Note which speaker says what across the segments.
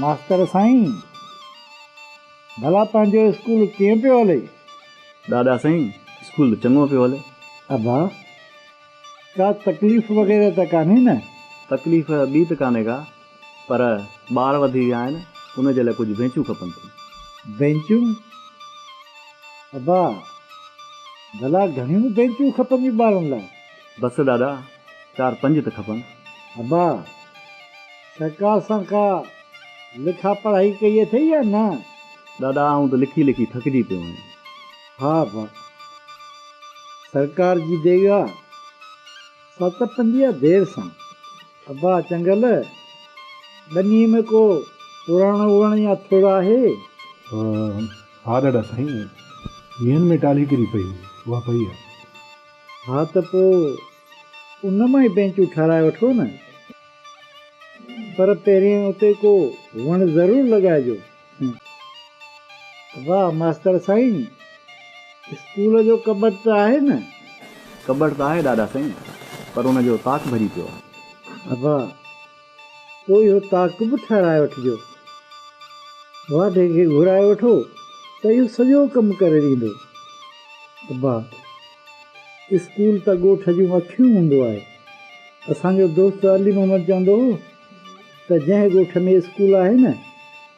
Speaker 1: Master साईं भला पंहिंजो स्कूल कीअं पियो हले?
Speaker 2: दादा साईं स्कूल चङो पियो हले।
Speaker 1: अबा का तकलीफ़ वग़ैरह त कान्हे न?
Speaker 2: तकलीफ़ ॿी त कान्हे का, पर ॿार वधी विया आहिनि, उन जे लाइ कुझु बेंचूं खपनि थियूं।
Speaker 1: बेंचूं? अबा भला घणियूं बेंचूं खपंदियूं ॿारनि लाइ?
Speaker 2: बसि दादा 4-5 त खपनि।
Speaker 1: अबा सरकार सां का लिखा पढ़ाई कई अथई या न?
Speaker 2: दादा आऊं त लिखी लिखी थकिजी पियो आहियां।
Speaker 1: हा अबा सरकार जी देगा सत पंजी देर सां। अबा चंगल ॿनी में को पुराणो वण या थोरो आहे?
Speaker 3: हा दादा साईं मीहनि में टाली किरी पई उहा पई आहे।
Speaker 1: हा त पोइ उन मां ई बेंचूं ठाराए वठो न, पर पहिरियों उते को वण ज़रूरु लॻाइजो। वाह मास्टर साईं स्कूल जो कबट त आहे न?
Speaker 2: कबट त आहे दादा साईं, पर उन जो ताक भरी पियो आहे।
Speaker 1: अबा पोइ इहो ताक बि ठाराए वठिजो। वाढे खे घुराए वठो त इहो सॼो कमु करे ॾींदो। अबा स्कूल त ॻोठ जूं अखियूं हूंदो आहे। असांजो दोस्त अली मोहम्मद चवंदो हो त जंहिं ॻोठ में स्कूल आहे न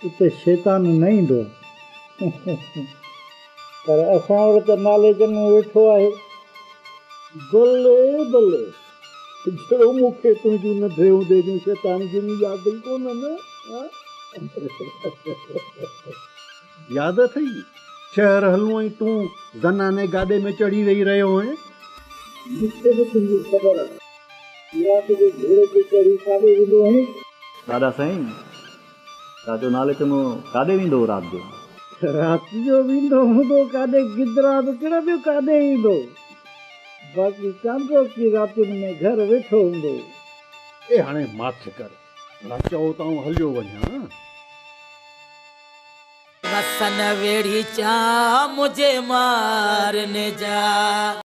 Speaker 1: उते शैतान न ईंदो। पर असां वटि त नाले चङो वेठो आहे। बल्ले बल्ले जो मूंखे तुंहिंजूं नंढे हूंदे जूं शैतान जूं यादि ई कोन्हनि।
Speaker 4: यादि अथई शहर हलूं ऐं तूं ज़नाने गाॾे में चढ़ी वेही रहियो आहीं।
Speaker 1: मूंखे बि तुंहिंजी ख़बर आहे। राति जो घोड़े ते चढ़ी काॾे वेंदो आहीं?
Speaker 2: दादा साईं तव्हांजो नाले चङो काॾे वेंदो हो राति जो?
Speaker 1: राति जो वेंदो हूंदो काॾे, गिदरा बि कहिड़ा ॿियो काॾे ईंदो। बाक़ी कांदो की रातियुनि में घर वेठो हूंदो।
Speaker 4: ए हाणे माथ कर, न चओ त आऊं हलियो वञा।
Speaker 5: वसन वेड़ी चा मुझे मारने जा।